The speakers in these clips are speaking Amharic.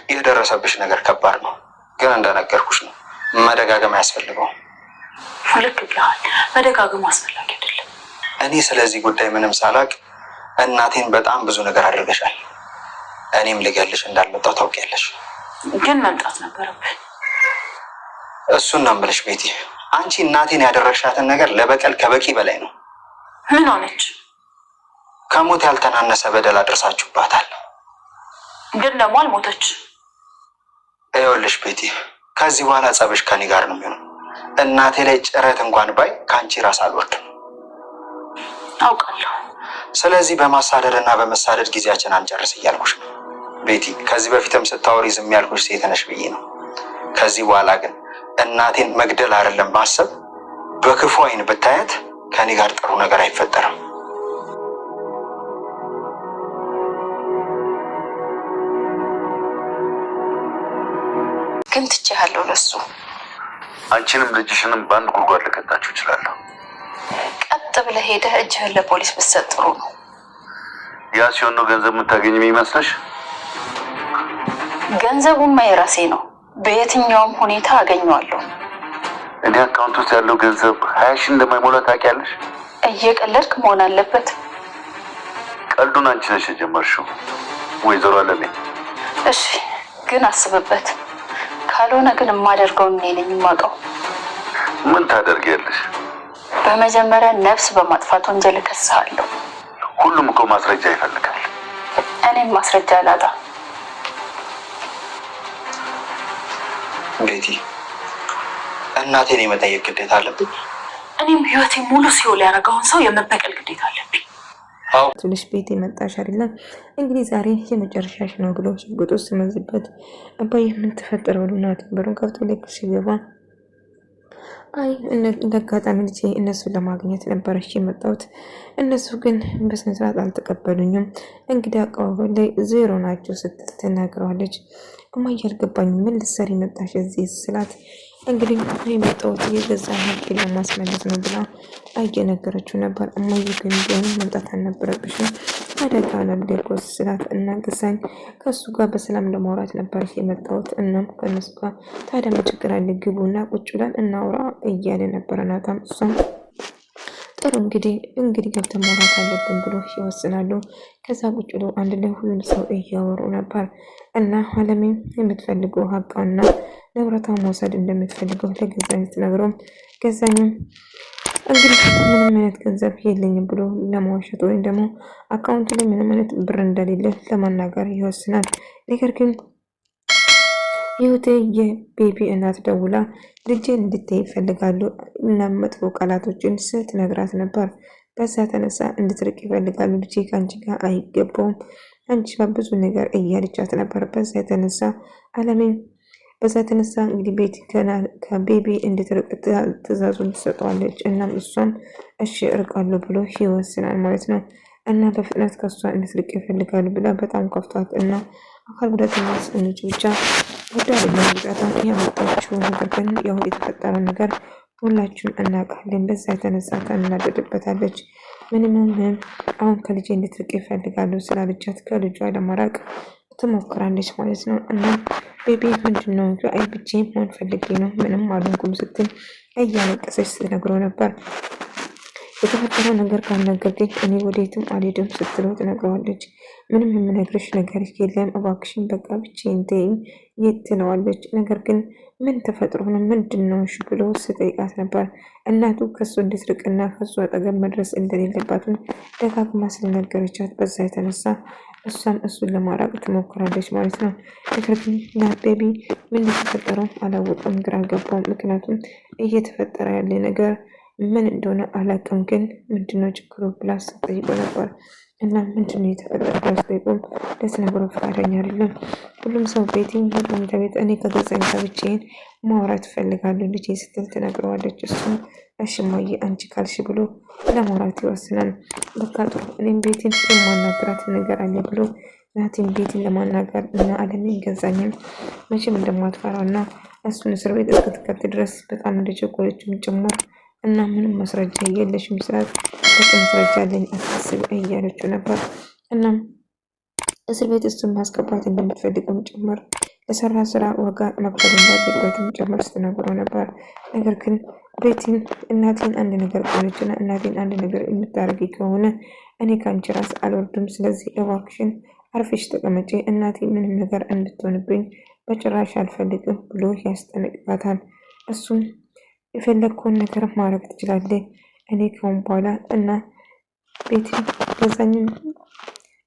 የደረሰብሽ ነገር ከባድ ነው፣ ግን እንደነገርኩሽ ነው፣ መደጋገም አያስፈልገውም። ልክ ብለሃል። መደጋገም አስፈላጊ አይደለም። እኔ ስለዚህ ጉዳይ ምንም ሳላቅ እናቴን በጣም ብዙ ነገር አድርገሻል። እኔም ልገልሽ እንዳልመጣው ታውቂያለሽ። ግን መምጣት ነበረብህ። እሱን ነው የምልሽ ቤቲ። አንቺ እናቴን ያደረግሻትን ነገር ለበቀል ከበቂ በላይ ነው። ምን ሆነች? ከሞት ያልተናነሰ በደል አድርሳችሁባታል። ግን ደግሞ አልሞተች። ይኸውልሽ ቤቲ፣ ከዚህ በኋላ ጸብሽ ከኔ ጋር ነው የሚሆነው። እናቴ ላይ ጭረት እንኳን ባይ ከአንቺ ራስ አልወርድም። አውቃለሁ። ስለዚህ በማሳደድ እና በመሳደድ ጊዜያችን አንጨርስ እያልኩሽ ነው ቤቲ። ከዚህ በፊትም ስታወሪ ዝም ያልኩሽ ሴት ነሽ ብዬ ነው። ከዚህ በኋላ ግን እናቴን መግደል አይደለም ማሰብ፣ በክፉ አይን ብታያት ከኔ ጋር ጥሩ ነገር አይፈጠርም። ግን ትቼሃለሁ ለሱ። አንቺንም ልጅሽንም በአንድ ጉድጓድ ልከታችሁ እችላለሁ። ቀጥ ብለህ ሄደህ እጅህን ለፖሊስ ብትሰጥ ጥሩ ነው። ያ ሲሆን ነው ገንዘብ የምታገኝ የሚመስልሽ? ገንዘቡማ የራሴ ነው። በየትኛውም ሁኔታ አገኘዋለሁ። እኔ አካውንት ውስጥ ያለው ገንዘብ 20 ሺህ እንደማይሞላ ታውቂያለሽ? እየቀለድክ መሆን አለበት። ቀልዱን አንቺ ነሽ የጀመርሽው ወይዘሮ አለሜ። እሺ ግን አስብበት። ካልሆነ ግን የማደርገውን እኔ ነኝ የማውቀው። ምን ታደርጊያለሽ? በመጀመሪያ ነፍስ በማጥፋት ወንጀል እከስሃለሁ። ሁሉም እኮ ማስረጃ ይፈልጋል። እኔም ማስረጃ አላጣ። ቤቲ፣ እናቴን የመጠየቅ ግዴታ አለብኝ። እኔም ህይወቴ ሙሉ ሲኦል ያደረገውን ሰው የመበቀል ግዴታ አለብኝ። ትንሽ ቤት የመጣሽ አይደለም እንግዲህ ዛሬ የመጨረሻሽ ነው ብሎ ሽጉጡ ሲመዝበት አባዬ ምን ተፈጠረ ብሎ እናት በሩን ከፍቶ ልክ ሲገባ አይ እንደ አጋጣሚ ልጄ እነሱን ለማግኘት ነበረች የመጣሁት። እነሱ ግን በስነ ስርዓት አልተቀበሉኝም። እንግዲህ አቀባበል ላይ 0 ናቸው ስትል ትናገረዋለች። እማዬ አልገባኝም፣ ምን ልትሰሪ መጣሽ እዚህ ስላት እንግዲህ የመጣሁት የገዛ ሀቄን ለማስመለስ ነው ብላ እየነገረችው ነበር። እማዬ ግን ቢሆን መምጣት አልነበረብሽም አደጋ አላለኮስ ስላት እና ግሳኝ ከእሱ ጋር በሰላም ለማውራት ነበር የመጣሁት። እናም ከእነሱ ጋር ታዲያ ምን ችግር አለ? ግቡና ቁጭ ብለን እናውራ እያለ ነበረ ናታም። እሷም ጥሩ እንግዲህ ገብተን ማውራት አለብን ብሎ ይወስናሉ። ከዛ ቁጭ ብሎ አንድ ላይ ሁሉ ሰው እያወሩ ነበር እና አለሜም የምትፈልገው ሀቃና ንብረቷን መውሰድ እንደምትፈልገው ለገዛኝ ስትነግረው ገዛኝም እንግዲህ ምንም አይነት ገንዘብ የለኝም ብሎ ለማዋሸት ወይም ደግሞ አካውንቱ ላይ ምንም አይነት ብር እንደሌለ ለማናገር ይወስናል። ነገር ግን ይሁቴ የቤቢ እናት ደውላ ልጄን እንድታይ ይፈልጋሉ እና መጥፎ ቃላቶችን ስትነግራት ነበር። በዛ ተነሳ እንድትርቅ ይፈልጋሉ። ልጄ ከአንቺ ጋር አይገባውም፣ አንቺ ጋር ብዙ ነገር እያለቻት ነበር። በዛ ተነሳ እንግዲህ ቤት ከቤቢ እንድትርቅ ትእዛዙን ትሰጠዋለች። እናም እሷም እሺ እርቃለሁ ብሎ ይወስናል ማለት ነው። እና በፍጥነት ከእሷ እንድትርቅ ይፈልጋሉ ብላ በጣም ከፍቷት እና አካል ጉዳተኛ ልጅ ብቻ ጉዳይ ለማውጣት ያመጣችው ነገር ግን ያው የተፈጠረ ነገር ሁላችሁም እናውቃለን። በዛ የተነሳ ታናደድበታለች። ምንም አሁን ከልጄ እንድትርቅ ይፈልጋሉ ስላለቻት ከልጇ ለማራቅ ትሞክራለች ማለት ነው። እና ቤቢ ምንድነው አይ ብቻዬን መሆን ፈልጌ ነው ምንም አልሆንኩም ስትል እያለቀሰች ስትነግረው ነበር። የተፈጠረው ነገር ካልነገርከኝ እኔ ወዴትም አልሄድም ስትለው ትነግረዋለች። ምንም የምነግርሽ ነገር የለም እባክሽን በቃ ብቻዬን ተይኝ ትለዋለች። ነገር ግን ምን ተፈጥሮ ነው ምንድነው ብሎ ስጠይቃት ነበር። እናቱ ከሱ እንድትርቅና ከሱ አጠገብ መድረስ እንደሌለባትን ደጋግማ ስለነገረቻት በዛ የተነሳ እሷም እሱን ለማራቅ ትሞክራለች ማለት ነው። ነገር ግን ቤቢ ምን የተፈጠረው አላወቀም፣ ግራ ገባው። ምክንያቱም እየተፈጠረ ያለ ነገር ምን እንደሆነ አላውቅም፣ ግን ምንድነው ችግሩ ብላ ስትጠይቆ ነበር። እና ምንድነው የተፈጠረ ብላ ስትጠይቆም ለትነግረው ፈቃደኛ አይደለም። ሁሉም ሰው ቤቲም ሁሉም ቤት እኔ ከገዛኝ ብቻዬን ማውራት እፈልጋለሁ ልጄ ስትል ትነግረዋለች። እሱም እሺ እማዬ አንቺ ካልሽ ብሎ ለማውራት ይወስናል። በቃ ጥሩ እኔም ቤቲን የማናገራት ነገር አለ ብሎ ናቲን ቤቲን ለማናገር እና አለሜን ገዛኝም መቼም እንደማትፈራው እና እሱን እስር ቤት እስክትከት ድረስ በጣም እንደቸኮለችም ጭምር እና ምንም ማስረጃ የለሽም ስላት በቂ ማስረጃ አለኝ አታስብ እያለችው ነበር። እናም እስር ቤት እሱን ማስገባት እንደምትፈልገውም ጭምር ለሰራ ስራ ዋጋ መክፈል እንዳለበትም ጭምር ስትነግረው ነበር። ነገር ግን ቤቲን እናቴን አንድ ነገር ቆለችና እናቴን አንድ ነገር የምታደርጊ ከሆነ እኔ ከአንቺ ራስ አልወርድም። ስለዚህ እባክሽን አርፈሽ ተቀመጪ፣ እናቴ ምንም ነገር እንድትሆንብኝ በጭራሽ አልፈልግም ብሎ ያስጠነቅቃታል። እሱም የፈለግከውን ነገር ማድረግ ትችላለህ፣ እኔ ከሆን በኋላ እና ቤቲ ገዛኝም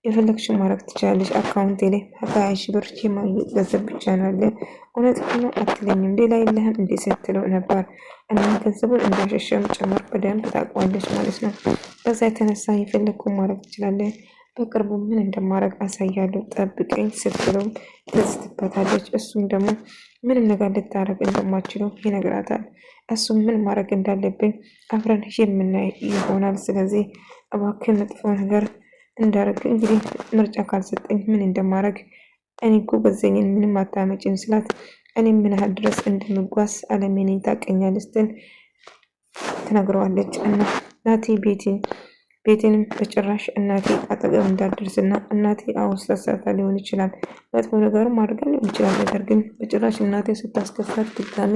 የፈለግሽ ማድረግ ትችላለች። አካውንቴ ላይ 20 ሺህ ብር የማግኘት ገንዘብ ብቻ ነው አለ። እውነት ነው አትለኝም ሌላ የለህም እንዴ ስትለው ነበር። እና ገንዘቡን እንዳሸሸም ጭምር በደንብ ታውቀዋለች ማለት ነው። በዛ የተነሳ የፈለግኩን ማድረግ ትችላለህ፣ በቅርቡ ምን እንደማድረግ አሳያለሁ ጠብቀኝ ስትለው ትዝትበታለች። እሱም ደግሞ ምንም ነገር ልታደርግ እንደማችለው ይነግራታል። እሱም ምን ማድረግ እንዳለብኝ አብረን የምናይ ይሆናል። ስለዚህ እባክህ መጥፎ ነገር እንዳረግ እንግዲህ ምርጫ ካልሰጠኝ ምን እንደማረግ እኔ እኮ ገዘኝን ምንም አታመጭም ስላት እኔ ምን ያህል ድረስ እንደምጓዝ አለሜን ታውቀኛለች ስትል ትነግረዋለች። እና ናቲ ቤቴንም በጭራሽ እናቴ አጠገብ እንዳደርስና እናቴ አውስተሳታ ሊሆን ይችላል መጥፎ ነገርም አድርጋ ሊሆን ይችላል። ነገር ግን በጭራሽ እናቴ ስታስከፋት ድጋሜ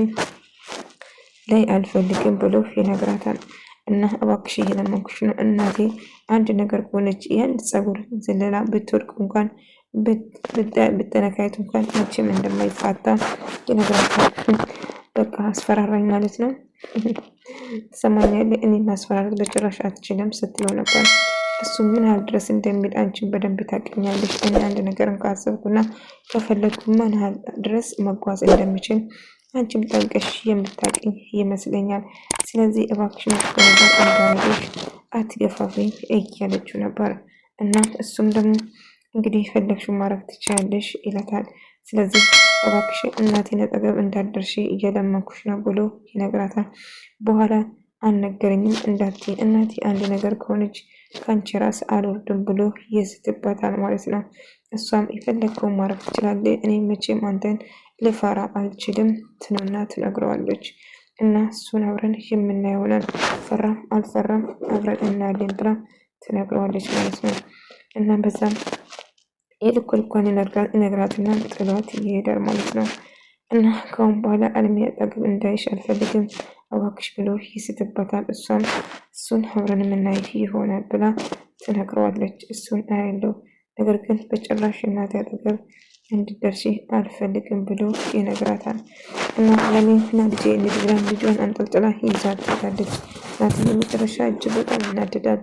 ላይ አልፈልግም ብሎ ይነግራታል። እና እባክሽ እየለመንኩሽ ነው እናቴ አንድ ነገር ከሆነች ያን ጸጉር ዘለላ ብትወድቅ እንኳን ብትነካየት እንኳን መቼም እንደማይፋታ ይነግራታል። በቃ አስፈራራኝ ማለት ነው ትሰማኛለህ? እኔ ማስፈራራት በጭራሽ አትችልም ስትለው ነበር። እሱ ምን ያህል ድረስ እንደሚል አንቺን በደንብ ታውቂኛለሽ። እኔ አንድ ነገርን ካሰብኩና ከፈለግኩ ምን ያህል ድረስ መጓዝ እንደምችል አንቺም ጠንቀሽ የምታውቂኝ ይመስለኛል። ስለዚህ እባክሽ መጥፎ ነገር እንዳረገሽ አትገፋፊኝ እያለችው ነበር። እና እሱም ደግሞ እንግዲህ ፈለግሽው ማድረግ ትችያለሽ ይላታል። ስለዚህ እባክሽ እናቴን አጠገብ እንዳትደርሺ እየለመንኩሽ ነው ብሎ ይነግራታል። በኋላ አልነገረኝም እንዳትዪ እናቴ አንድ ነገር ከሆነች ከአንቺ ራስ አልወርድም ብሎ ይዝትባታል ማለት ነው። እሷም የፈለግከውን ማድረግ ትችላለህ፣ እኔ መቼም አንተን ልፈራ አልችልም ትነውና ትነግረዋለች። እና እሱን አብረን የምናየው ይሆናል ፈራም አልፈራም አብረን እናያለን ብላ ትነግረዋለች ማለት ነው። እና በዛም የልኩ ልኳን ይነግራትና ጥሏት ይሄዳል ማለት ነው። እና ከአሁን በኋላ አለሜ አጠገብ እንዳይሽ አልፈልግም እባክሽ ብሎ ይስትበታል። እሷም እሱን አብረን የምናይ ይሆናል ብላ ትነግረዋለች። እሱን አያለው ነገር ግን በጭራሽ እናቴ አጠገብ እንድደርሺ አልፈልግም ብሎ ይነግራታል። እና አለሜና ልጄ እንድብላን ልጇን አንጠልጥላ ይዛት ትሄዳለች። ናቲ የመጨረሻ እጅግ በጣም ይናደዳል።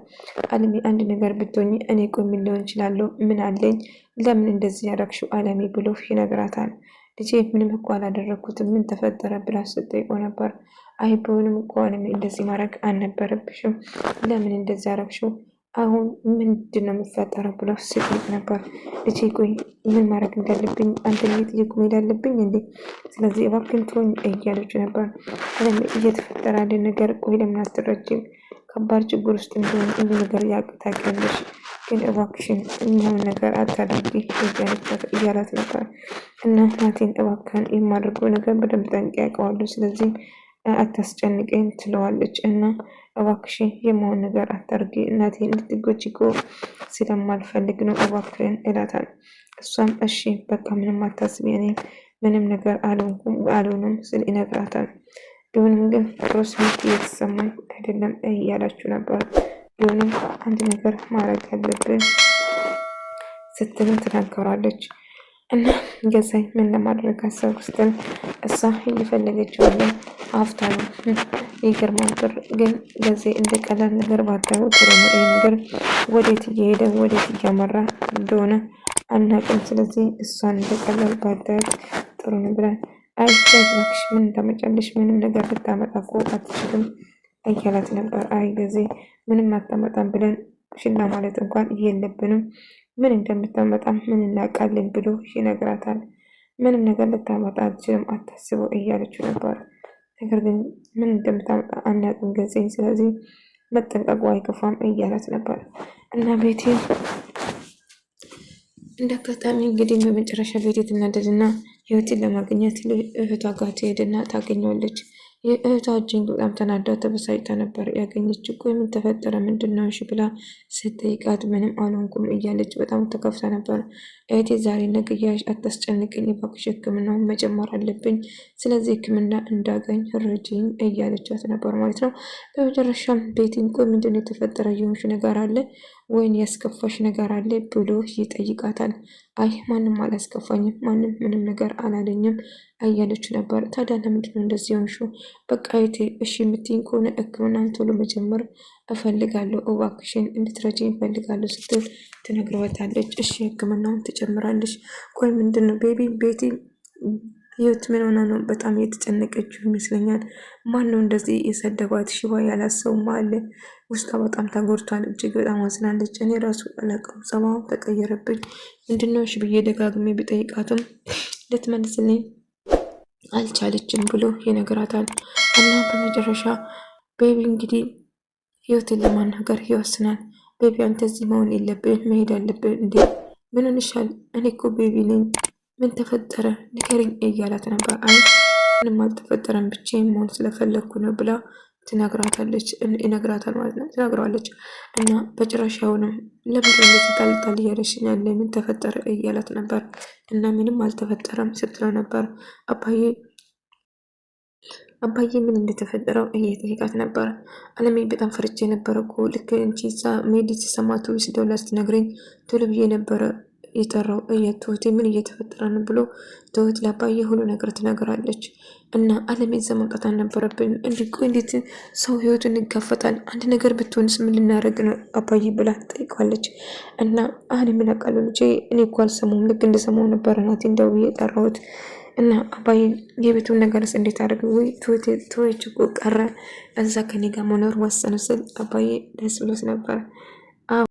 አለሜ አንድ ነገር ብትሆኝ እኔ ቆም ሊሆን እችላለሁ ምን አለኝ ለምን እንደዚህ ያደረግሽው አለሜ ብሎ ይነግራታል። ልጄ ምንም እኮ አላደረግኩትም ምን ተፈጠረ ብላ ስትጠይቀው ነበር። አይ ቢሆንም እኮ አለሜ እንደዚህ ማድረግ አልነበረብሽም ለምን እንደዚህ ያደረግሽው አሁን ምንድን ነው የሚፈጠረው ብሎ ሲጠይቅ ነበር። ልጄ ቆይ ምን ማድረግ እንዳለብኝ አንተ እየጠየቁ መሄድ አለብኝ እንዴ? ስለዚህ እባክህን ተወኝ እያለችው ነበር። አለሜ እየተፈጠረ ያለ ነገር ቆይ ለምን አትረጂም? ከባድ ችግር ውስጥ እንደሆነ ሁሉ ነገር ታውቂያለሽ፣ ግን እባክሽን እኛውን ነገር አታድርጊ እያላት ነበር። እና ናቴን እባክህን የማደርገው ነገር በደንብ ጠንቅቄ አውቀዋለሁ፣ ስለዚህ አታስጨንቀኝ ትለዋለች። እና እባክሽን የመሆን ነገር አታርጊ እናቴን እንድትጎጂ እኮ ስለማልፈልግ ነው እባክህን እላታል። እሷም እሺ በቃ ምንም አታስቢ እኔ ምንም ነገር አልሆንም ስል ይነግራታል። ቢሆንም ግን ጥሩ ስሜት እየተሰማኝ አይደለም እያላችሁ ነበር። ቢሆንም አንድ ነገር ማድረግ አለብን ስትልም ትናገራለች። እና ገዛኝ ምን ለማድረግ አሰብኩ ስትል እሷ እየፈለገችው ያለ ሀብታም ይገርማል። ብር ግን ገዜ እንደ ቀላል ነገር ባታዩ ጥሩ ነው። ይህ ነገር ወዴት እየሄደ ወዴት እያመራ እንደሆነ አናውቅም። ስለዚህ እሷን እንደ ቀላል ባታያት ጥሩ ነው ብላል። አይ እባክሽ ምን እንዳመጫልሽ ምንም ነገር ልታመጣ እኮ አትችልም እያላት ነበር። አይ ገዜ ምንም አታመጣም ብለን ሽላ ማለት እንኳን የለብንም ምን እንደምታመጣ ምን እናውቃለን ብሎ ይነግራታል። ምንም ነገር ልታመጣ አትችልም አታስበው እያለችው ነበር። ነገር ግን ምን እንደምታመጣ አናውቅም ገዜኝ፣ ስለዚህ መጠንቀቁ አይከፋም እያላት ነበር። እና ቤቴ እንደ አጋጣሚ እንግዲህ በመጨረሻ ቤቴ ትናደድና ህይወትን ለማግኘት እህቷ ጋር ትሄድና ታገኘዋለች። የእህቷ እጅግ በጣም ተናዳ ተበሳጭታ ነበር ያገኘችው። እኮ ምን ተፈጠረ ምንድን ነው እሺ ብላ ስትጠይቃት ምንም አልሆንኩም እያለች በጣም ተከፍታ ነበር። እህቴ ዛሬ ነገ እያልሽ አታስጨንቅኝ እባክሽ፣ ሕክምናውን መጀመር አለብኝ። ስለዚህ ሕክምና እንዳገኝ ረጅኝ እያለቻት ነበር ማለት ነው። በመጨረሻም ቤቲን ቆይ ምንድን ነው የተፈጠረ? የሆንሽ ነገር አለ ወይን ያስከፋሽ ነገር አለ ብሎ ይጠይቃታል። አይ ማንም አላስከፋኝም፣ ማንም ምንም ነገር አላለኝም እያለች ነበር። ታዲያ ለምንድን ነው እንደዚህ ሆንሽው? በቃ እህቴ እሺ የምትይኝ ከሆነ ሕክምናን ቶሎ መጀመር እፈልጋለሁ፣ እባክሽን እንድትረጂኝ እፈልጋለሁ ስትል ትነግረዋታለች። እሺ ሕክምናውን ትጨምራለች። ቆይ ምንድን ነው ቤቲ ህይወት ምን ሆና ነው? በጣም የተጨነቀችው ይመስለኛል። ማን ነው እንደዚህ የሰደባት? ሽባ ያላሰውም አለ። ውስጧ በጣም ተጎድቷል። እጅግ በጣም አዝናለች። እኔ ራሱ አላውቅም፣ ጸባውን ተቀየረብኝ። ምንድነው እሺ ብዬ ደጋግሜ ቢጠይቃትም ልትመልስልኝ አልቻለችም ብሎ ይነግራታል። እና በመጨረሻ ቤቢ እንግዲህ ህይወትን ለማናገር ይወስናል። ቤቢ አንተ እዚህ መሆን የለብን መሄድ አለብን። እንዴ ምን ሆንሻል? እኔ እኮ ቤቢ ነኝ። ምን ተፈጠረ ንገሪኝ እያላት ነበር። አይ ምንም አልተፈጠረም ብቻዬን መሆን ስለፈለግኩ ነው ብላ ይነግራታል ማለት ነው። ትነግረዋለች እና በጭራሽ አይሆንም ለምን እንደዚህ ጣልጣል እያለሽኛል? ምን ተፈጠረ እያላት ነበር። እና ምንም አልተፈጠረም ስትለው ነበር። አባዬ ምን እንደተፈጠረው እየጠየቃት ነበር። አለሜ በጣም ፈርቼ ነበረ እኮ ልክ እንቺ ሜዲ ሲሰማ ቱሪስ ደውላ ስትነግረኝ ቶሎ ብዬ ነበረ የጠራው ትሁቴ ምን እየተፈጠረ ነው ብሎ ትሁት ለአባዬ ሁሉ ነገር ትነግራለች። እና አለሜን ይዘን መውጣት አልነበረብን እንዴት ሰው ህይወቱን ይጋፈጣል? አንድ ነገር ብትሆንስ ምን ልናደርግ ነው አባዬ ብላ ትጠይቀዋለች። እና አሁን የምናውቃለው ልጄ እኔ እኮ አልሰማሁም፣ ልክ እንደሰማሁ ነበረ ናቴን ደውዬ የጠራሁት እና አባዬ የቤቱን ነገርስ እንዴት አድርግ? ወይ ትሁት እኮ ቀረ እዛ ከኔ ጋር መኖር ወሰነ ስል አባዬ ደስ ብሎት ነበር።